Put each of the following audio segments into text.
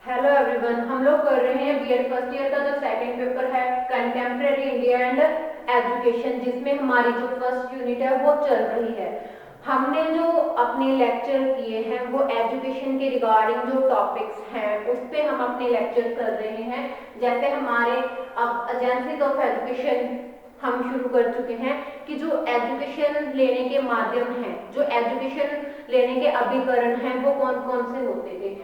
Hello everyone, हम लोग कर रहे हैं बीएड फर्स्ट ईयर का जो सेकंड पेपर है कंटेम्प्रेरी इंडिया एंड एजुकेशन, जिसमें हमारी जो फर्स्ट यूनिट है वो चल रही है। हमने जो अपने लेक्चर किए हैं वो एजुकेशन के रिगार्डिंग जो टॉपिक्स हैं उस पे हम अपने लेक्चर कर रहे हैं। जैसे हमारे अब एजेंसीज ऑफ एजुकेशन हम शुरू कर चुके हैं कि जो एजुकेशन लेने के माध्यम हैं, जो एजुकेशन लेने के अभिकरण हैं वो कौन कौन से होते हैं।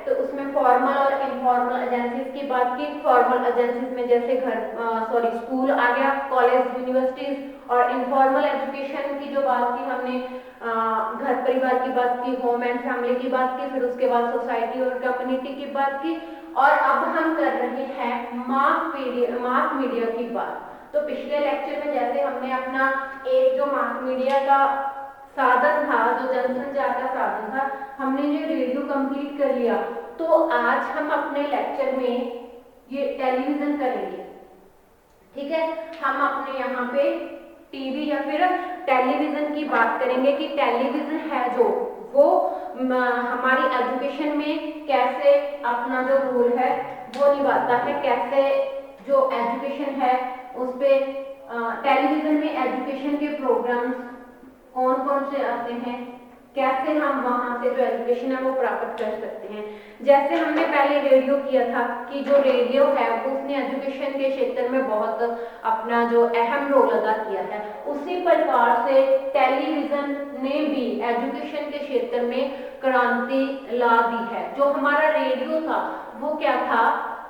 तो उसमें फॉर्मल और इनफॉर्मल एजेंसीज की बात की। फॉर्मल एजेंसीज में जैसे स्कूल आ गया, कॉलेज, यूनिवर्सिटीज। और इनफॉर्मल एजुकेशन की जो बात की हमने घर परिवार की बात की, होम एंड फैमिली की बात की, फिर उसके बाद सोसाइटी और कम्युनिटी की बात की। और अब हम कर रहे हैं मास मीडिया की बात। तो पिछले लेक्चर में जैसे हमने अपना एक जो मास मीडिया का साधन था, जो जनसंचार का साधन था, हमने ये रेडियो कंप्लीट कर लिया। तो आज हम अपने लेक्चर में ये टेलीविजन करेंगे। ठीक है, हम अपने यहाँ पे टीवी या फिर टेलीविजन की बात करेंगे कि टेलीविजन है जो वो हमारी एजुकेशन में कैसे अपना जो रोल है वो निभाता है, कैसे जो एजुकेशन है उस पे टेलीविजन में एजुकेशन के प्रोग्राम्स कौन कौन से आते हैं, कैसे हम वहां से जो एजुकेशन है वो प्राप्त कर सकते हैं। जैसे हमने पहले रेडियो किया था कि जो रेडियो है उसने एजुकेशन के क्षेत्र में बहुत अपना जो अहम रोल अदा किया है, उसी प्रकार से टेलीविजन ने भी एजुकेशन के क्षेत्र में क्रांति ला दी है। जो हमारा रेडियो था वो क्या था,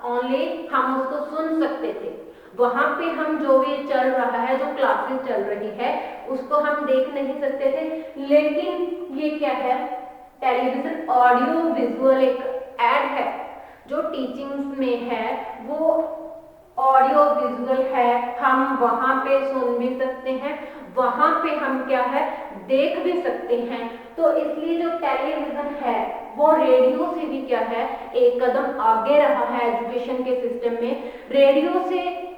ओनली हम उसको सुन सकते थे। वहां पे हम जो भी चल रहा है, जो क्लासेस चल रही है उसको हम देख नहीं सकते थे। लेकिन ये क्या है, टेलीविजन ऑडियो विजुअल एक ऐड है जो टीचिंग्स में है, वो ऑडियो विजुअल है। हम वहां पे सुन भी सकते हैं, वहां पे हम क्या है देख भी सकते हैं। तो इसलिए जो टेलीविजन है वो रेडियो से भी क्या है एक कदम आगे रहा है एजुकेशन के सिस्टम में। रेडियो से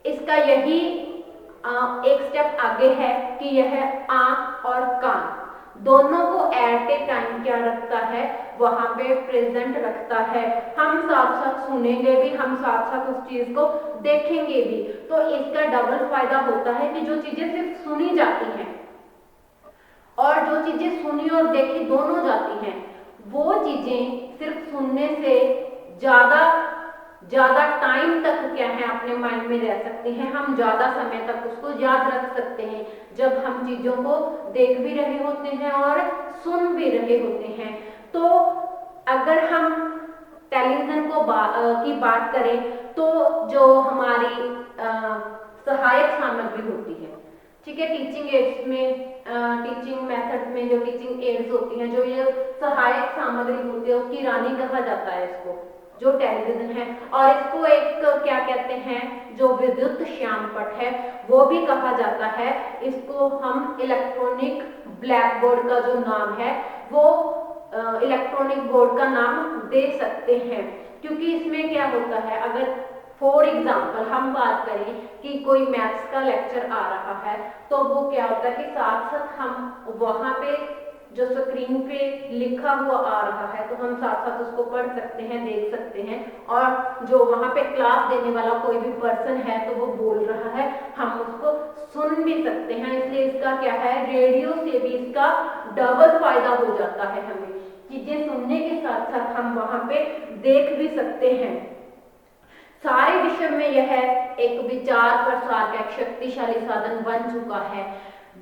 इसका यही एक स्टेप आगे है कि यह आंख और कान दोनों को एट ए टाइम क्या रखता है, वहां पे प्रेजेंट रखता है। हम साथ साथ सुनेंगे भी, हम साथ साथ उस चीज को देखेंगे भी। तो इसका डबल फायदा होता है कि जो चीजें सिर्फ सुनी जाती हैं और जो चीजें सुनी और देखी दोनों जाती हैं, वो चीजें सिर्फ सुनने से ज्यादा ज्यादा टाइम तक क्या है अपने माइंड में रह सकती हैं, हम ज्यादा समय तक उसको याद रख सकते हैं जब हम चीजों को देख भी रहे होते हैं और सुन भी रहे होते हैं। तो अगर हम टेलीविजन की बात करें तो जो हमारी सहायक सामग्री होती है, ठीक है, टीचिंग एड्स में, टीचिंग मेथड में जो टीचिंग एड्स होती हैं, जो ये सहायक सामग्री होती है उसकी रानी कहा जाता है इसको, जो टेलीविजन है। और इसको एक क्या कहते हैं, जो विद्युत श्यामपट है वो भी कहा जाता है। इसको हम इलेक्ट्रॉनिक ब्लैक बोर्ड का जो नाम है वो इलेक्ट्रॉनिक बोर्ड का नाम दे सकते हैं। क्योंकि इसमें क्या होता है, अगर फॉर एग्जाम्पल हम बात करें कि कोई मैथ्स का लेक्चर आ रहा है तो वो क्या होता है कि साथ साथ हम वहां पे जो स्क्रीन पे लिखा हुआ आ रहा है तो हम साथ साथ उसको पढ़ सकते हैं, देख सकते हैं। और जो वहां पे क्लास देने वाला कोई भी पर्सन है तो वो बोल रहा है, हम उसको सुन भी सकते हैं। इसलिए इसका क्या है, रेडियो से भी इसका डबल फायदा हो जाता है। हमें चीजें सुनने के साथ साथ हम वहां पे देख भी सकते हैं। सारे विषय में यह एक विचार प्रसार का एक शक्तिशाली साधन बन चुका है।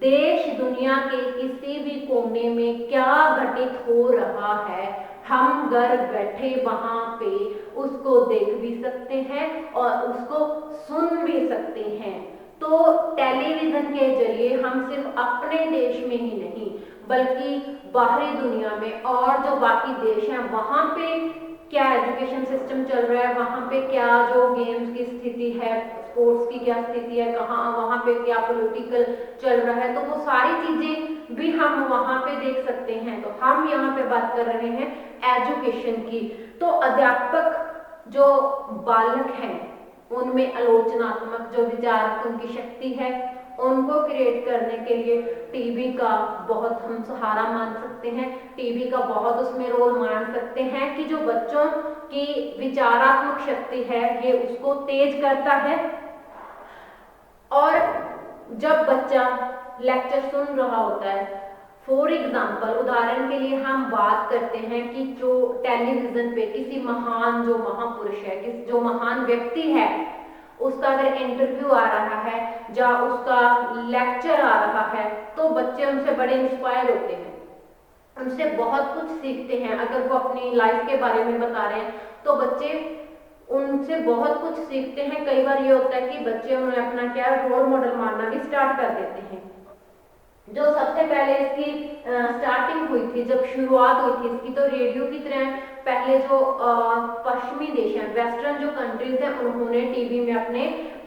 देश दुनिया के किसी भी कोने में क्या घटित हो रहा है, हम घर बैठे वहां पे उसको देख भी सकते हैं और उसको सुन भी सकते हैं। तो टेलीविजन के जरिए हम सिर्फ अपने देश में ही नहीं बल्कि बाहरी दुनिया में और जो बाकी देश हैं वहां पे क्या एजुकेशन सिस्टम चल रहा है, वहां पे क्या जो गेम्स की स्थिति है, स्पोर्ट्स की क्या स्थिति है, कहाँ वहां पे क्या पॉलिटिकल चल रहा है, तो वो सारी चीजें भी हम वहां पे देख सकते हैं। तो हम यहाँ पे बात कर रहे हैं एजुकेशन की। तो अध्यापक जो बालक हैं उनमें आलोचनात्मक जो विचार उनकी शक्ति है उनको क्रिएट करने के लिए टीवी का बहुत हम सहारा मान सकते हैं, टीवी का बहुत उसमें रोल मान सकते हैं कि जो बच्चों की विचारात्मक शक्ति है ये उसको तेज करता है। और जब बच्चा लेक्चर सुन रहा होता है, फॉर एग्जाम्पल उदाहरण के लिए हम बात करते हैं कि जो टेलीविजन पे किसी महान जो महापुरुष है, किस जो महान व्यक्ति है, उसका अगर इंटरव्यू आ रहा है या उसका लेक्चर आ रहा है तो बच्चे उनसे बड़े इंस्पायर होते हैं, उनसे बहुत कुछ सीखते हैं। अगर वो अपनी लाइफ के बारे में बता रहे हैं तो बच्चे उनसे बहुत कुछ सीखते हैं। कई बार ये होता है कि बच्चे उन्हें अपना क्या रोल मॉडल मानना भी स्टार्ट कर देते हैं। जो सबसे पहले इसकी स्टार्टिंग हुई थी, जब शुरुआत हुई थी इसकी, तो रेडियो की तरह पहले जो पश्चिमी देश हैं, वेस्टर्न जो कंट्रीज हैं, उन्होंने टीवी में अपने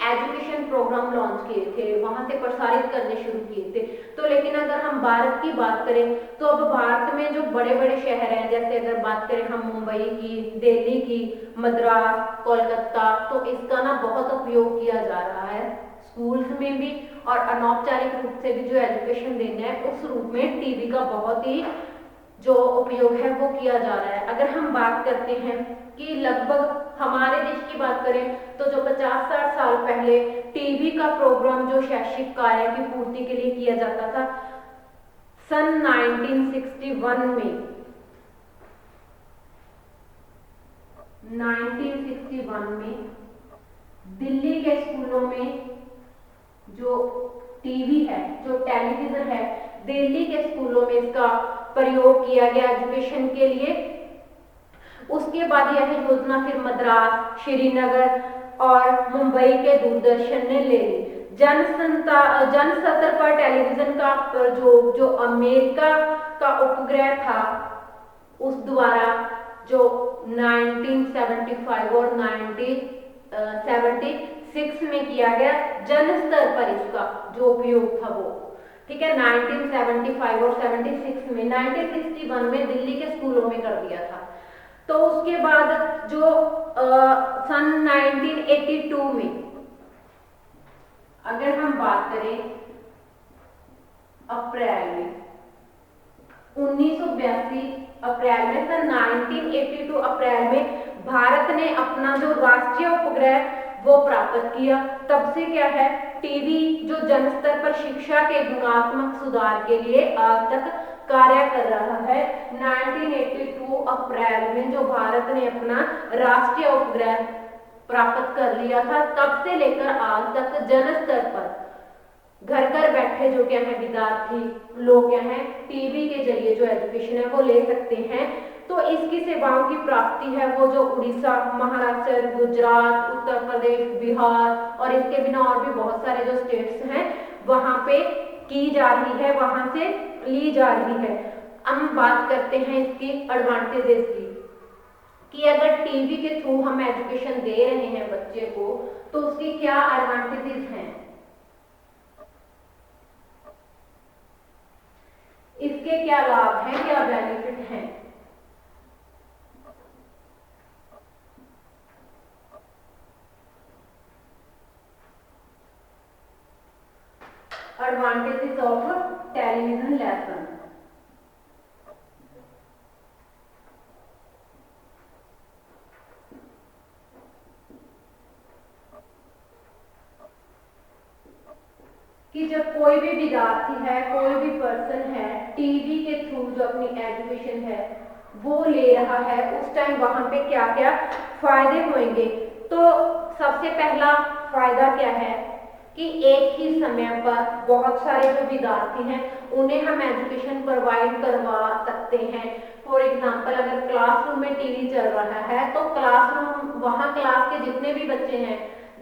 एजुकेशन प्रोग्राम लॉन्च किए थे, वहां से प्रसारित करने शुरू किए थे। तो लेकिन अगर हम भारत की बात करें तो अब भारत में जो बड़े बड़े शहर हैं, जैसे अगर बात करें हम मुंबई की, दिल्ली की, मद्रास, कोलकाता, तो इसका ना बहुत उपयोग किया जा रहा है स्कूल्स में भी, और अनौपचारिक रूप से भी जो एजुकेशन देना है उस रूप में टीवी का बहुत ही जो उपयोग है वो किया जा रहा है। अगर हम बात करते हैं कि लगभग हमारे देश की बात करें तो जो 50-60 साल पहले टीवी का प्रोग्राम जो शैक्षिक कार्य की पूर्ति के लिए किया जाता था, सन 1961 में 1961 में दिल्ली के स्कूलों में जो टीवी है, जो टेलीविजन है, दिल्ली के स्कूलों में इसका प्रयोग किया गया एजुकेशन के लिए। उसके बाद यह योजना फिर मद्रास, श्रीनगर और मुंबई के दूरदर्शन ने ले ली। जन स्तर पर टेलीविजन का जो अमेरिका का उपग्रह था उस द्वारा जो 1975 और 1976 में किया गया, जन स्तर पर इसका जो उपयोग था वो, ठीक है, 1975 और 76 में, 1961 में दिल्ली के स्कूलों में कर दिया था। तो उसके बाद जो सन 1982 में अगर हम बात करें अप्रैल में 1982 अप्रैल में, सन 1982 अप्रैल में भारत ने अपना जो राष्ट्रीय उपग्रह वो प्राप्त किया। तब से क्या है, टीवी जो जन स्तर पर शिक्षा के गुणात्मक सुधार के लिए आज तक कार्य कर रहा है। 1982 अप्रैल में जो भारत ने अपना राष्ट्रीय उपग्रह प्राप्त कर लिया था, तब से लेकर आज तक जन स्तर पर घर घर बैठे जो क्या है विद्यार्थी लोग क्या है टीवी के जरिए जो एजुकेशन है वो ले सकते हैं। तो इसकी सेवाओं की प्राप्ति है वो जो उड़ीसा, महाराष्ट्र, गुजरात, उत्तर प्रदेश, बिहार और इसके बिना और भी बहुत सारे जो स्टेट्स हैं वहां पे की जा रही है, वहां से ली जा रही है। हम बात करते हैं इसकी एडवांटेजेस की कि अगर टीवी के थ्रू हम एजुकेशन दे रहे हैं बच्चे को तो उसकी क्या एडवांटेजेस हैं, इसके क्या लाभ हैं, क्या बेनिफिट हैं। Advantages of television lesson. कि जब कोई भी विद्यार्थी है, कोई भी पर्सन है, टीवी के थ्रू जो अपनी एजुकेशन है वो ले रहा है, उस टाइम वहां पे क्या क्या फायदे होंगे। तो सबसे पहला फायदा क्या है कि एक ही समय पर बहुत सारे जो विद्यार्थी हैं उन्हें हम एजुकेशन प्रोवाइड करवा सकते हैं। फॉर एग्जाम्पल अगर क्लासरूम में टीवी चल रहा है तो क्लासरूम वहाँ क्लास के जितने भी बच्चे हैं,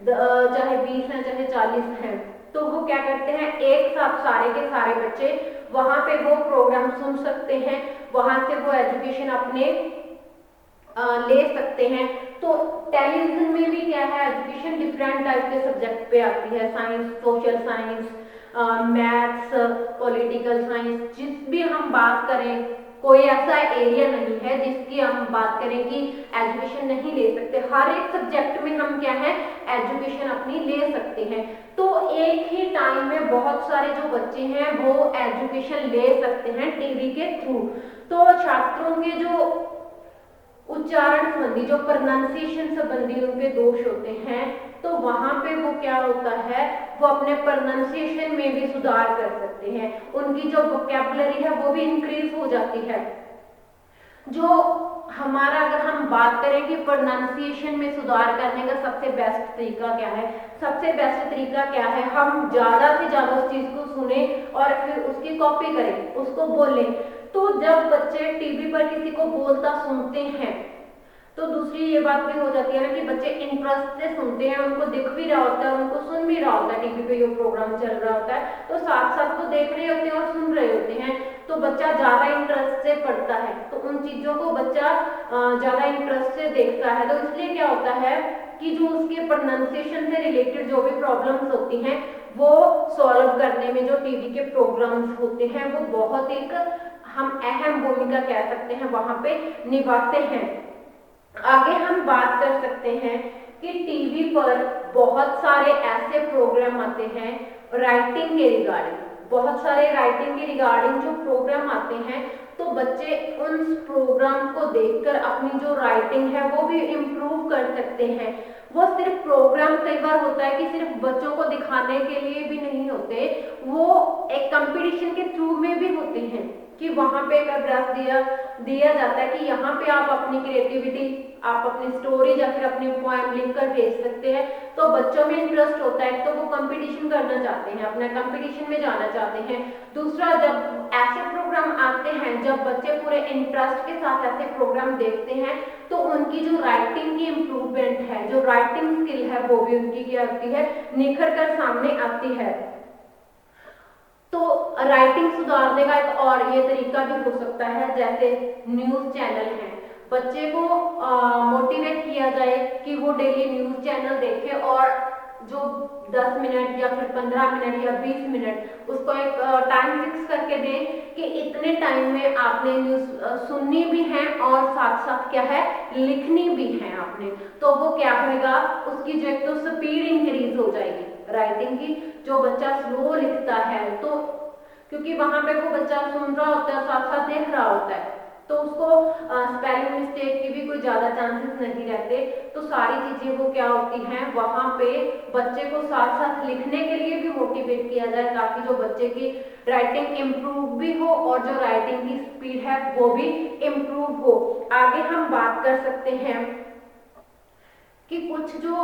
चाहे 20 हैं चाहे 40 हैं, तो वो क्या करते हैं एक साथ सारे के सारे बच्चे वहां पे वो प्रोग्राम सुन सकते हैं, वहां से वो एजुकेशन अपने ले सकते हैं। तो टेलीविजन में भी क्या है एजुकेशन डिफरेंट टाइप के सब्जेक्ट पे आती है, science, social science, maths, political science, जिस भी हम बात करें, कोई ऐसा एरिया नहीं है जिसकी हम बात करें कि एजुकेशन नहीं ले सकते। हर एक सब्जेक्ट में हम क्या है, एजुकेशन अपनी ले सकते हैं। तो एक ही टाइम में बहुत सारे जो बच्चे हैं वो एजुकेशन ले सकते हैं टीवी के थ्रू। तो छात्रों के जो उच्चारण संबंधी, जो प्रोनाउंसिएशन संबंधी उनके दोष होते हैं, तो वहां पे वो क्या होता है, वो अपने प्रोनाउंसिएशन में भी सुधार कर सकते हैं। उनकी जो वोकैबुलरी है वो भी इंक्रीज हो जाती है। जो हमारा, अगर हम बात करें कि प्रोनाउंसिएशन में सुधार करने का सबसे बेस्ट तरीका क्या है, सबसे बेस्ट तरीका क्या है, हम ज्यादा से ज्यादा उस चीज को सुने और फिर उसकी कॉपी करें, उसको बोलें। तो जब बच्चे टीवी पर किसी को बोलता सुनते हैं, तो दूसरी ये बात भी हो जाती है ना कि बच्चे इंटरेस्ट से सुनते हैं, उनको दिख भी रहा होता है, उनको सुन भी रहा होता है, टीवी पे ये प्रोग्राम चल रहा होता है, तो साथ साथ वो देख रहे होते हैं और सुन रहे होते हैं, तो बच्चा ज्यादा इंटरेस्ट से पढ़ता है, तो उन चीजों को बच्चा ज्यादा इंटरेस्ट से देखता है। तो इसलिए क्या होता है कि जो उसके प्रोनाउंसिएशन से रिलेटेड जो भी प्रॉब्लम्स होती हैं वो सॉल्व करने में जो टीवी के प्रोग्राम्स होते हैं वो बहुत एक हम अहम भूमिका कह सकते हैं वहां पे निभाते हैं। आगे हम बात कर सकते हैं कि टीवी पर बहुत सारे ऐसे प्रोग्राम आते हैं राइटिंग के रिगार्डिंग, बहुत सारे राइटिंग के रिगार्डिंग जो प्रोग्राम आते हैं, तो बच्चे उन प्रोग्राम को देखकर अपनी जो राइटिंग है वो भी इम्प्रूव कर सकते हैं। वो सिर्फ प्रोग्राम कई बार होता है कि सिर्फ बच्चों को दिखाने के लिए भी नहीं होते, वो एक कंपटीशन के थ्रू में भी होते हैं कि वहां पे एक अभ्यास दिया जाता है कि यहाँ पे आप अपनी क्रिएटिविटी, आप अपनी स्टोरी या फिर अपनी पोएम लिखकर भेज सकते हैं। तो बच्चों में इंटरेस्ट होता है, तो वो कंपटीशन करना चाहते हैं, अपना कंपटीशन में जाना चाहते हैं। दूसरा, जब ऐसे प्रोग्राम आते हैं, जब बच्चे पूरे इंटरेस्ट के साथ ऐसे प्रोग्राम देखते हैं, तो उनकी जो राइटिंग की इम्प्रूवमेंट है, जो राइटिंग स्किल है, वो भी उनकी क्या होती है, निखर कर सामने आती है। तो राइटिंग सुधारने का एक और ये तरीका भी हो सकता है, जैसे न्यूज चैनल है, बच्चे को मोटिवेट किया जाए कि वो डेली न्यूज चैनल देखे और जो 10 मिनट या फिर 15 मिनट या 20 मिनट उसको एक टाइम फिक्स करके दें कि इतने टाइम में आपने न्यूज सुननी भी है और साथ साथ क्या है, लिखनी भी है आपने। तो वो क्या होगा, उसकी जो एक तो स्पीड इंक्रीज हो जाएगी राइटिंग की। जो बच्चा स्लो लिखता है, तो क्योंकि वहां पे वो बच्चा सुन रहा होता है, साथ साथ देख रहा होता है, तो उसको स्पेलिंग मिस्टेक की भी कोई ज्यादा चांसेस नहीं रहते। तो सारी चीजें वो क्या होती हैं, वहां पे बच्चे को साथ साथ लिखने के लिए भी मोटिवेट किया जाए, ताकि जो बच्चे की राइटिंग इम्प्रूव भी हो और जो राइटिंग की स्पीड है वो भी इम्प्रूव हो। आगे हम बात कर सकते हैं कि कुछ जो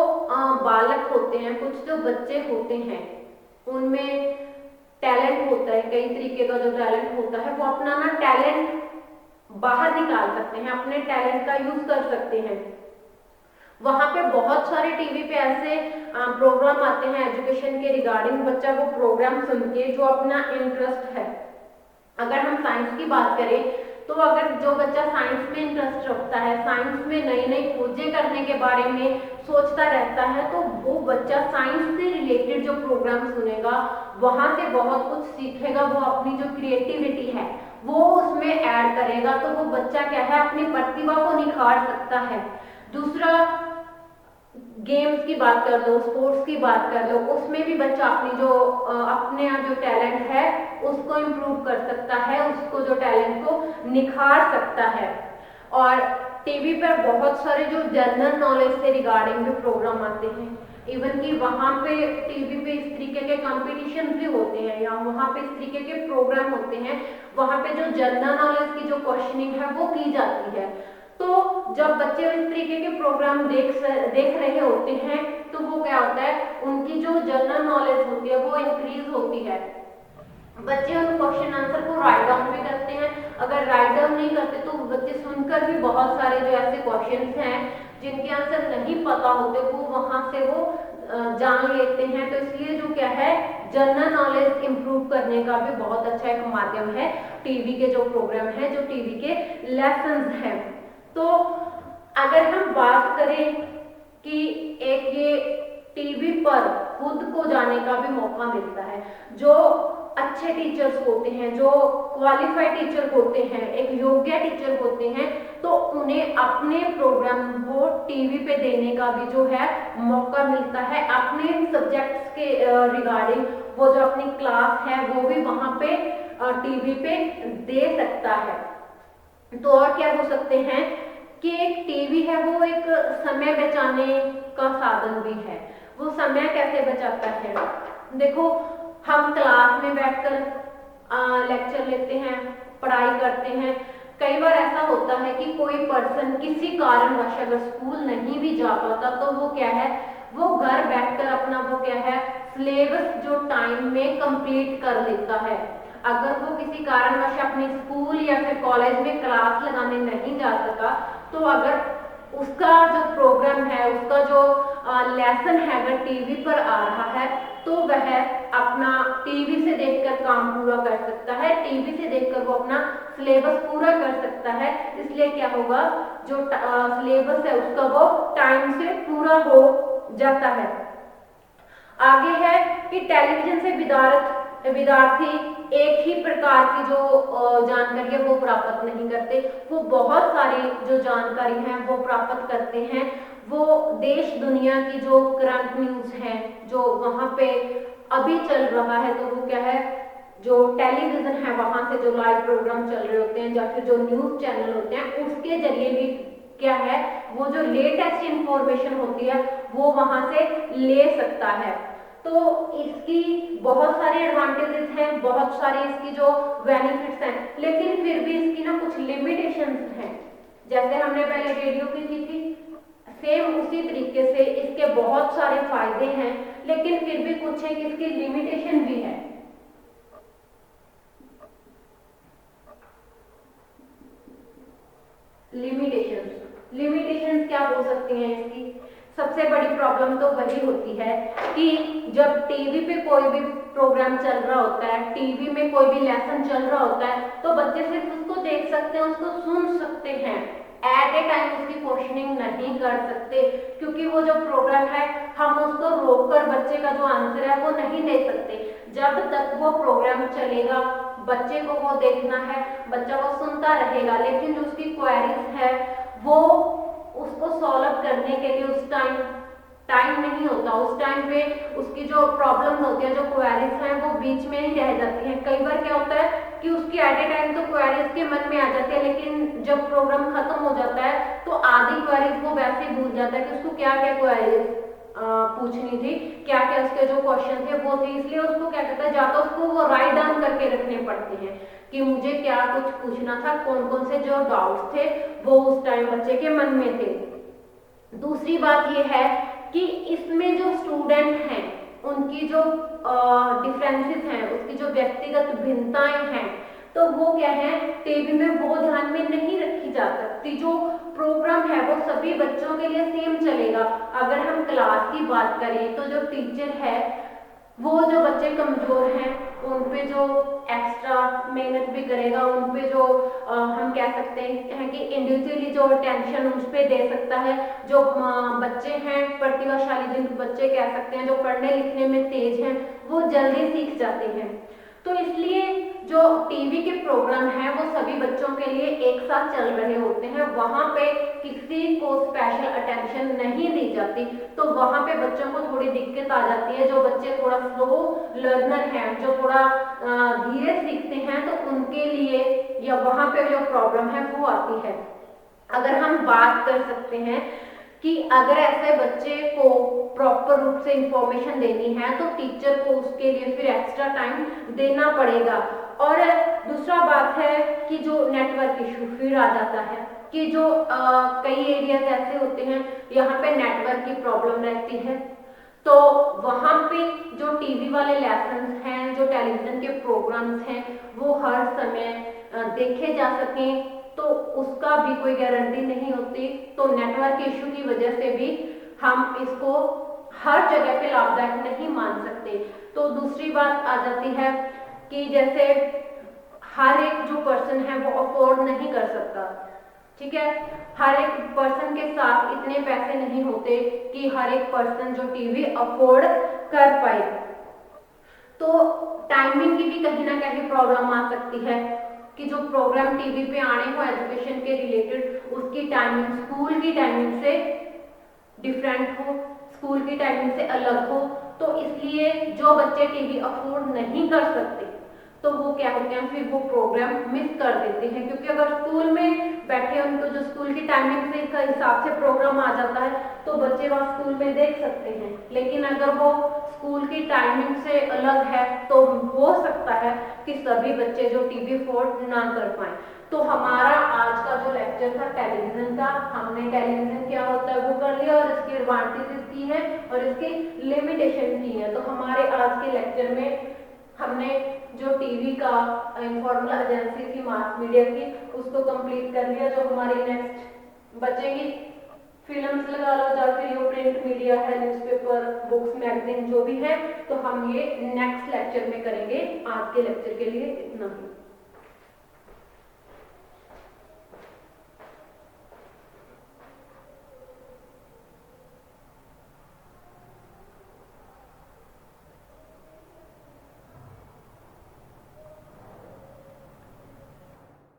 बालक होते हैं, कुछ जो बच्चे होते हैं, उनमें टैलेंट होता है, कई तरीके का जो टैलेंट होता है, वो अपना ना टैलेंट बाहर निकाल सकते हैं, अपने टैलेंट का यूज कर सकते हैं। वहां पे बहुत सारे टीवी पे ऐसे प्रोग्राम आते हैं एजुकेशन के रिगार्डिंग, बच्चा वो प्रोग्राम सुन के जो अपना इंटरेस्ट है, अगर हम साइंस की बात करें, तो अगर जो बच्चा साइंस में इंटरेस्ट रखता है, साइंस में नई नई खोजें करने के बारे में सोचता रहता है, तो वो बच्चा साइंस से रिलेटेड जो प्रोग्राम सुनेगा वहां से बहुत कुछ सीखेगा, वो अपनी जो क्रिएटिविटी है वो उसमें ऐड करेगा, तो वो बच्चा क्या है, अपनी प्रतिभा को निखार सकता है। दूसरा, गेम्स की बात कर लो, स्पोर्ट्स की बात कर लो, उसमें भी बच्चा अपनी जो अपने जो टैलेंट है उसको इम्प्रूव कर सकता है, उसको जो टैलेंट को निखार सकता है। और टीवी पर बहुत सारे जो जनरल नॉलेज से रिगार्डिंग भी प्रोग्राम आते हैं, इवन कि वहां पे टीवी पे इस तरीके के कंपटीशन भी होते हैं या वहां पे इस तरीके के प्रोग्राम होते हैं, वहां पे जो जनरल नॉलेज की जो क्वेश्चनिंग है वो की जाती है। तो जब बच्चे इस तरीके के प्रोग्राम देख रहे होते हैं, तो वो क्या होता है, उनकी जो जनरल नॉलेज होती है वो इंक्रीज होती है। बच्चे उन क्वेश्चन आंसर को राइट डाउन भी करते हैं, अगर राइट डाउन नहीं करते तो बच्चे सुनकर भी बहुत सारे जो ऐसे क्वेश्चंस हैं जिनके आंसर नहीं पता होते, वो वहां से वो जान लेते हैं। तो इसलिए जो क्या है, जनरल नॉलेज इंप्रूव करने का भी बहुत अच्छा एक माध्यम है टीवी के जो प्रोग्राम है, जो टीवी के लेसन हैं। तो अगर हम बात करें कि एक ये टीवी पर खुद को जाने का भी मौका मिलता है। जो अच्छे टीचर्स होते हैं, जो क्वालिफाइड टीचर होते हैं, एक योग्य टीचर होते हैं, तो उन्हें अपने प्रोग्राम को टीवी पे देने का भी जो है मौका मिलता है। अपने सब्जेक्ट्स के रिगार्डिंग वो जो अपनी क्लास है वो भी वहां पे टीवी पे दे सकता है। तो और क्या हो सकते हैं कि एक टीवी है वो एक समय बचाने का साधन भी है। वो समय कैसे बचाता है? देखो, हम क्लास में बैठकर लेक्चर लेते हैं, पढ़ाई करते हैं। कई बार ऐसा होता है कि कोई पर्सन किसी कारणवश अगर स्कूल नहीं भी जा पाता तो वो क्या है, वो घर बैठकर अपना वो क्या है सिलेबस जो टाइम में कंप्लीट कर लेता है। अगर वो किसी कारणवश अपने स्कूल या फिर कॉलेज में क्लास लगाने नहीं जा सका, तो अगर उसका जो प्रोग्राम है, उसका जो लेसन है अगर टीवी पर आ रहा है, तो वह अपना टीवी से देखकर काम पूरा कर सकता है, टीवी से देखकर वो अपना सिलेबस पूरा कर सकता है। इसलिए क्या होगा, जो सिलेबस है उसका वो टाइम से पूरा हो जाता है। आगे है कि टेलीविजन से विद्यार्थी एक ही प्रकार की जो जानकारी है वो प्राप्त नहीं करते, वो बहुत सारी जो जानकारी है वो प्राप्त करते हैं। वो देश दुनिया की जो करंट न्यूज है, जो वहां पे अभी चल रहा है, तो वो क्या है, जो टेलीविजन है वहां से जो लाइव प्रोग्राम चल रहे होते हैं या फिर जो न्यूज चैनल होते हैं उसके जरिए भी क्या है, वो जो लेटेस्ट इंफॉर्मेशन होती है वो वहां से ले सकता है। तो इसकी बहुत सारे एडवांटेजेस हैं, बहुत सारे इसकी जो बेनिफिट्स हैं, लेकिन फिर भी इसकी ना कुछ लिमिटेशंस हैं। जैसे हमने पहले रेडियो की थी, सेम उसी तरीके से इसके बहुत सारे फायदे हैं, लेकिन फिर भी कुछ है कि इसकी लिमिटेशन भी है। लिमिटेशंस क्या हो सकती हैं इसकी? सबसे बड़ी प्रॉब्लम तो वही होती है कि जब टीवी पे कोई भी प्रोग्राम चल रहा होता है, टीवी में कोई भी लेसन चल रहा होता है, तो बच्चे सिर्फ उसको देख सकते हैं, उसको सुन सकते हैं, एट ए टाइम उसकी क्वेश्चनिंग नहीं कर सकते, क्योंकि वो जो प्रोग्राम है हम उसको रोककर बच्चे का जो आंसर है वो नहीं दे सकते। जब तक वो प्रोग्राम चलेगा बच्चे को वो देखना है, बच्चा वो सुनता रहेगा, लेकिन जो उसकी क्वेरीज है वो उसको सॉल्व करने के लिए उस टाइम नहीं होता। उस टाइम पे उसकी जो प्रॉब्लम होती है, जो क्वेरीज हैं वो बीच में ही रह जाती हैं। कई बार क्या होता है कि उसकी एट ए टाइम तो क्वेरीज के मन में आ जाती है, लेकिन जब प्रोग्राम खत्म हो जाता है तो आधी क्वेरीज वो वैसे ही भूल जाता है कि उसको क्या क्या क्वेरीज पूछनी थी, क्या क्या उसके जो क्वेश्चन थे वो थे। इसलिए उसको क्या कहता है, या तो उसको वो राइट डाउन करके रखने पड़ते हैं कि मुझे क्या कुछ पूछना था, कौन कौन से जो डाउट्स थे वो उस टाइम बच्चे के मन में थे। दूसरी बात ये है कि इसमें जो स्टूडेंट हैं उनकी जो डिफरेंसेस हैं, उसकी जो व्यक्तिगत भिन्नताएं हैं, तो वो क्या है टीवी में वो ध्यान में नहीं रखी जा सकती। जो प्रोग्राम है वो सभी बच्चों के लिए सेम चलेगा। अगर हम क्लास की बात करें तो जो टीचर है वो जो बच्चे कमजोर हैं उन पे जो एक्स्ट्रा मेहनत भी करेगा, उन पे जो हम कह सकते हैं कि इंडिविजुअली जो अटेंशन उस पे दे सकता है। जो बच्चे हैं प्रतिभाशाली, जिन बच्चे कह सकते हैं जो पढ़ने लिखने में तेज हैं, वो जल्दी सीख जाते हैं। तो इसलिए जो टीवी के प्रोग्राम हैं वो सभी बच्चों के लिए एक साथ चल रहे होते हैं, वहां पे किसी को स्पेशल अटेंशन नहीं दी जाती, तो वहां पे बच्चों को थोड़ी दिक्कत आ जाती है। जो बच्चे थोड़ा स्लो लर्नर हैं, जो थोड़ा धीरे सीखते हैं, तो उनके लिए या वहां पे जो प्रॉब्लम है वो आती है। अगर हम बात कर सकते हैं कि अगर ऐसे बच्चे को प्रॉपर रूप से इंफॉर्मेशन देनी है तो टीचर को उसके लिए फिर एक्स्ट्रा टाइम देना पड़ेगा। और दूसरा बात है कि जो नेटवर्क इशू फिर आ जाता है कि जो कई एरियाज ऐसे होते हैं यहाँ पे नेटवर्क की प्रॉब्लम रहती है, तो वहां पे जो टीवी वाले लेसन्स हैं, जो टेलीविजन के प्रोग्राम्स हैं, वो हर समय देखे जा सकें, तो उसका भी कोई गारंटी नहीं होती। तो नेटवर्क इशू की वजह से भी हम इसको हर जगह पे लाभदायक नहीं मान सकते। तो दूसरी बात आ जाती है कि जैसे हर एक जो पर्सन है वो अफोर्ड नहीं कर सकता, ठीक है। हर एक पर्सन के साथ इतने पैसे नहीं होते कि हर एक पर्सन जो टीवी अफोर्ड कर पाए, तो टाइमिंग की भी कहीं ना कहीं प्रॉब्लम आ सकती है कि जो प्रोग्राम टीवी पे आने हो एजुकेशन के रिलेटेड, उसकी टाइमिंग स्कूल की टाइमिंग से डिफरेंट हो, स्कूल की टाइमिंग से अलग हो। तो इसलिए जो बच्चे टीवी अफोर्ड नहीं कर सकते तो वो क्या होते हैं, फिर वो प्रोग्राम मिस कर देते हैं, क्योंकि अगर स्कूल में बैठे उनको जो स्कूल की टाइमिंग से का हिसाब से प्रोग्राम आ जाता है तो बच्चे वहाँ स्कूल में देख सकते हैं। लेकिन अगर वो स्कूल की टाइमिंग से अलग है तो हो सकता है कि सभी बच्चे जो टीवी अफोर्ड ना कर पाए। तो हमारा आज का जो लेक्चर था टेलीविजन का, हमने टेलीविजन क्या होता है वो कर लिया और इसकी एडवांटेजेस की है और इसकी लिमिटेशन की है। तो हमारे आज के लेक्चर में हमने जो टीवी का इंफॉर्मल एजेंसी थी मास मीडिया की उसको कंप्लीट कर लिया। जो हमारी नेक्स्ट बचेंगी फिल्म्स लगा लो या फिर ये प्रिंट मीडिया है, न्यूज़पेपर, बुक्स, मैगजीन जो भी है, तो हम ये नेक्स्ट लेक्चर में करेंगे। आज के लेक्चर के लिए इतना ही।